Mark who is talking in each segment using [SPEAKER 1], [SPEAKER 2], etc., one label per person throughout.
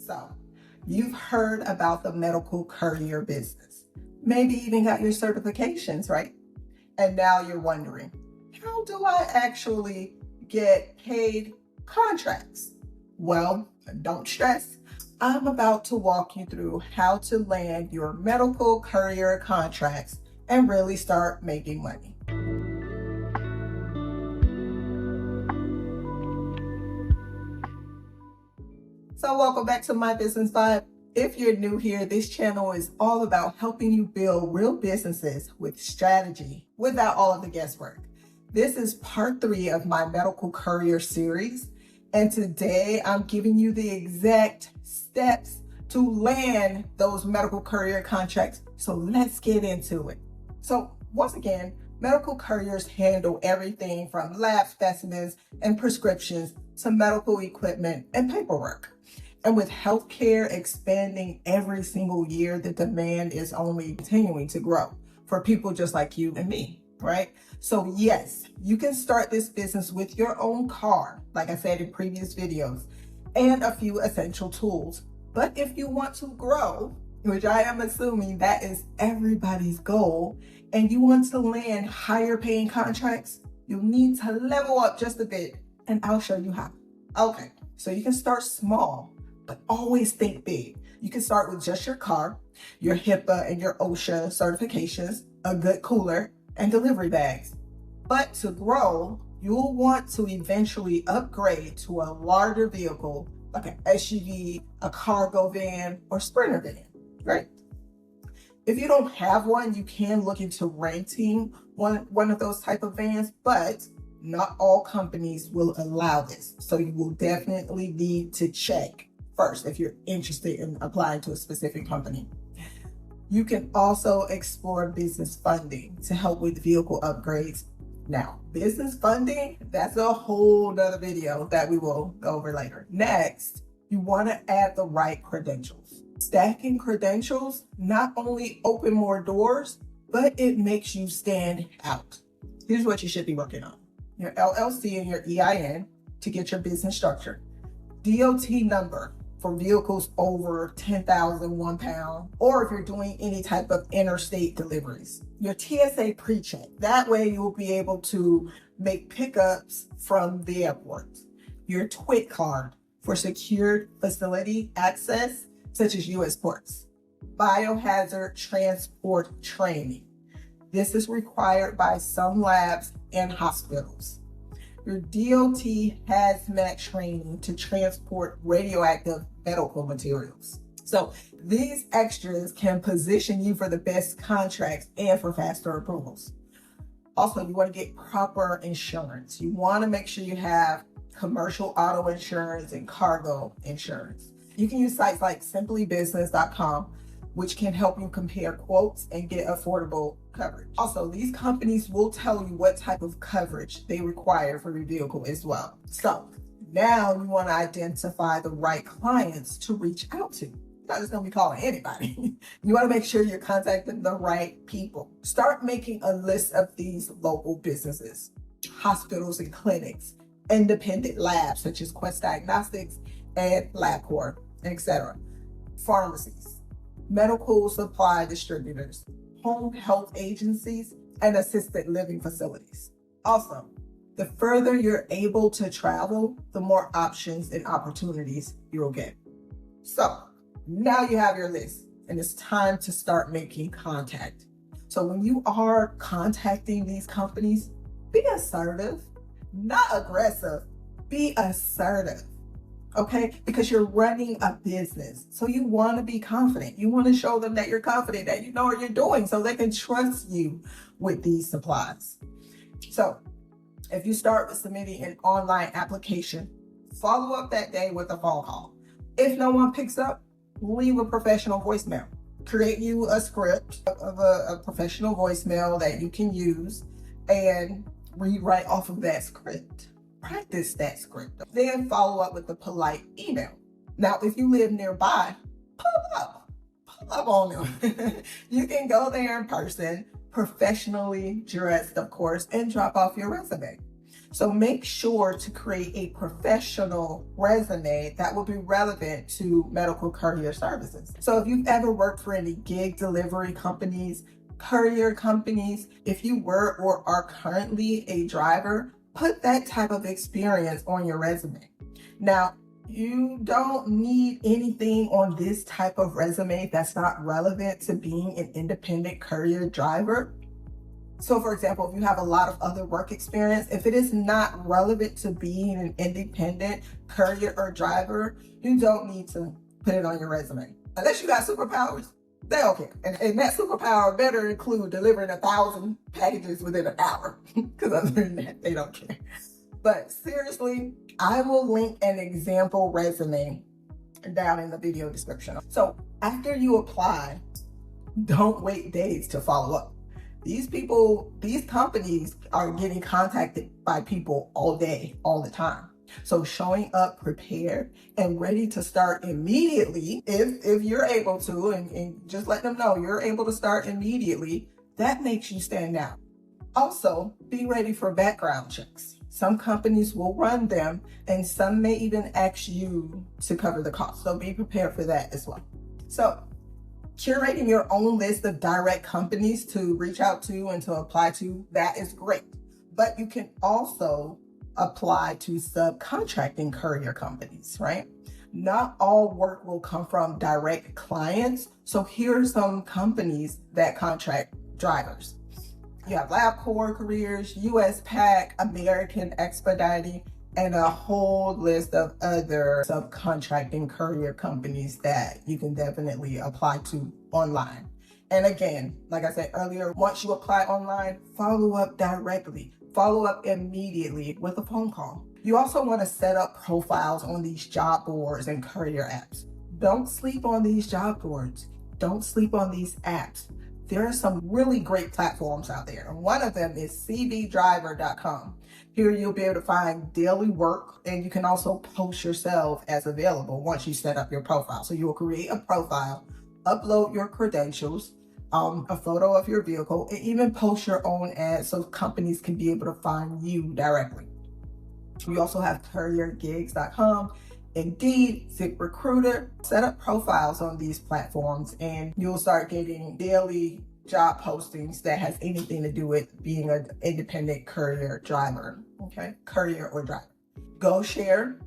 [SPEAKER 1] So, you've heard about the medical courier business, maybe even got your certifications, right? And now you're wondering, how do I actually get paid contracts? Well, don't stress. I'm about to walk you through how to land your medical courier contracts and really start making money. So welcome back to My Business Vibe. If you're new here, this channel is all about helping you build real businesses with strategy without all of the guesswork. This is part 3 of my medical courier series. And today I'm giving you the exact steps to land those medical courier contracts. So let's get into it. So once again, medical couriers handle everything from lab specimens and prescriptions to medical equipment and paperwork. And with healthcare expanding every single year, the demand is only continuing to grow for people just like you and me, right? So yes, you can start this business with your own car, like I said in previous videos, and a few essential tools. But if you want to grow, which I am assuming that is everybody's goal, and you want to land higher paying contracts, you'll need to level up just a bit, and I'll show you how. Okay, so you can start small, but always think big. You can start with just your car, your HIPAA and your OSHA certifications, a good cooler, and delivery bags. But to grow, you'll want to eventually upgrade to a larger vehicle like an SUV, a cargo van, or Sprinter van, right? If you don't have one, you can look into renting one of those type of vans, but not all companies will allow this. So you will definitely need to check first if you're interested in applying to a specific company. You can also explore business funding to help with vehicle upgrades. Now, business funding, that's a whole nother video that we will go over later. Next, you want to add the right credentials. Stacking credentials not only open more doors, but it makes you stand out. Here's what you should be working on: your LLC and your EIN to get your business structure, DOT number for vehicles over 10,001 pound, or if you're doing any type of interstate deliveries, your TSA pre-check. That way you'll be able to make pickups from the airport, your TWIC card for secured facility access, such as U.S. ports, biohazard transport training. This is required by some labs and hospitals. Your DOT hazmat training to transport radioactive medical materials. So these extras can position you for the best contracts and for faster approvals. Also, you want to get proper insurance. You want to make sure you have commercial auto insurance and cargo insurance. You can use sites like simplybusiness.com, which can help you compare quotes and get affordable coverage. Also, these companies will tell you what type of coverage they require for your vehicle as well. So now you want to identify the right clients to reach out to. You're not just going to be calling anybody. You want to make sure you're contacting the right people. Start making a list of these local businesses, hospitals and clinics, independent labs such as Quest Diagnostics and LabCorp, etc. Pharmacies, medical supply distributors, home health agencies, and assisted living facilities. Also, the further you're able to travel, the more options and opportunities you'll get. So now you have your list, and it's time to start making contact. So when you are contacting these companies, be assertive, not aggressive. Be assertive. Okay, because you're running a business. So you want to be confident. You want to show them that you're confident, that you know what you're doing, so they can trust you with these supplies. So if you start with submitting an online application, follow up that day with a phone call. If no one picks up, leave a professional voicemail. Create you a script of a professional voicemail that you can use and read right off of that script. Practice that script. Then follow up with a polite email. Now, if you live nearby, pull up on them. You can go there in person, professionally dressed, of course, and drop off your resume. So make sure to create a professional resume that will be relevant to medical courier services. So if you've ever worked for any gig delivery companies, courier companies, if you were or are currently a driver, put that type of experience on your resume. Now, you don't need anything on this type of resume that's not relevant to being an independent courier driver. So for example, if you have a lot of other work experience, if it is not relevant to being an independent courier or driver, you don't need to put it on your resume. Unless you got superpowers, they don't care. And that superpower better include delivering 1,000 packages within an hour, because other than that, they don't care. But seriously, I will link an example resume down in the video description. So after you apply, don't wait days to follow up. These companies are getting contacted by people all day, all the time. So showing up prepared and ready to start immediately, if you're able to, and just let them know you're able to start immediately, that makes you stand out. Also, be ready for background checks. Some companies will run them, and some may even ask you to cover the cost. So be prepared for that as well. So curating your own list of direct companies to reach out to and to apply to, that is great. But you can also apply to subcontracting courier companies, right? Not all work will come from direct clients. So here are some companies that contract drivers. You have LabCorp Careers, US Pack, American Expediting, and a whole list of other subcontracting courier companies that you can definitely apply to online. And again, like I said earlier, once you apply online, follow up directly. Follow up immediately with a phone call. You also want to set up profiles on these job boards and courier apps. Don't sleep on these job boards. Don't sleep on these apps. There are some really great platforms out there. And one of them is cvdriver.com. Here you'll be able to find daily work, and you can also post yourself as available once you set up your profile. So you will create a profile, upload your credentials, a photo of your vehicle, and even post your own ads so companies can be able to find you directly. We also have couriergigs.com, Indeed, ZipRecruiter. Set up profiles on these platforms and you'll start getting daily job postings that has anything to do with being an independent courier driver, okay? Courier or driver. GoShare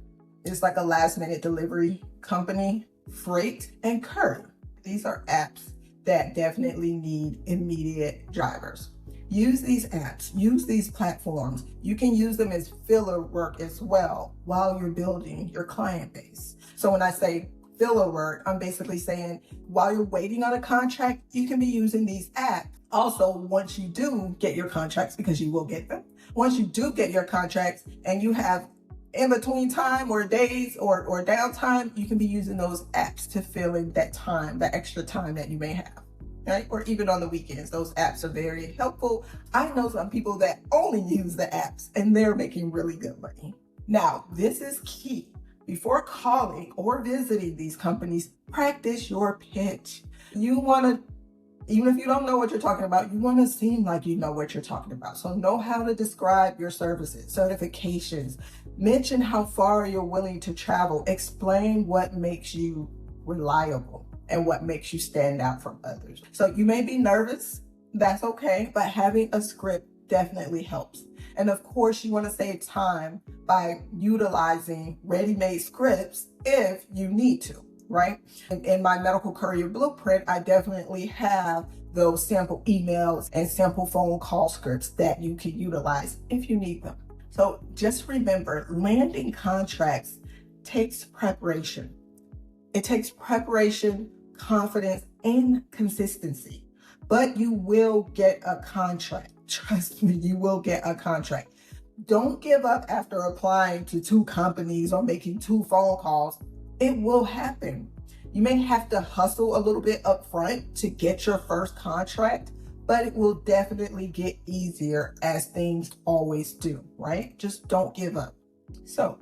[SPEAKER 1] is like a last minute delivery company. Freight and Courier. These are apps that definitely need immediate drivers. Use these apps, use these platforms. You can use them as filler work as well while you're building your client base. So when I say filler work, I'm basically saying while you're waiting on a contract, you can be using these apps. Also, once you do get your contracts, because you will get them, once you do get your contracts and you have in between time or days or downtime, you can be using those apps to fill in that time, that extra time that you may have. Right? Or even on the weekends, those apps are very helpful. I know some people that only use the apps and they're making really good money. Now, this is key. Before calling or visiting these companies, practice your pitch. You want to, even if you don't know what you're talking about, you want to seem like you know what you're talking about. So know how to describe your services, certifications, mention how far you're willing to travel, explain what makes you reliable and what makes you stand out from others. So you may be nervous, that's okay, but having a script definitely helps. And of course, you want to save time by utilizing ready-made scripts if you need to, right? In my medical courier blueprint, I definitely have those sample emails and sample phone call scripts that you can utilize if you need them. So just remember, landing contracts takes preparation. It takes preparation, confidence, and consistency, but you will get a contract. Trust me, you will get a contract. Don't give up after applying to 2 companies or making 2 phone calls. It will happen. You may have to hustle a little bit up front to get your first contract, but it will definitely get easier as things always do, right? Just don't give up. So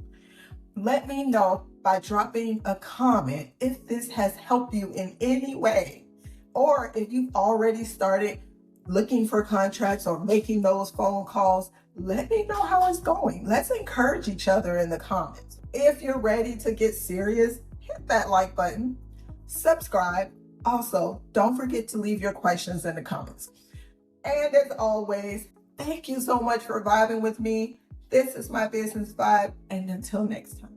[SPEAKER 1] let me know by dropping a comment if this has helped you in any way, or if you've already started looking for contracts or making those phone calls. let me know how it's going. Let's encourage each other in the comments. If you're ready to get serious, hit that like button, subscribe. Also, don't forget to leave your questions in the comments. And as always, thank you so much for vibing with me. This is my business vibe, and until next time.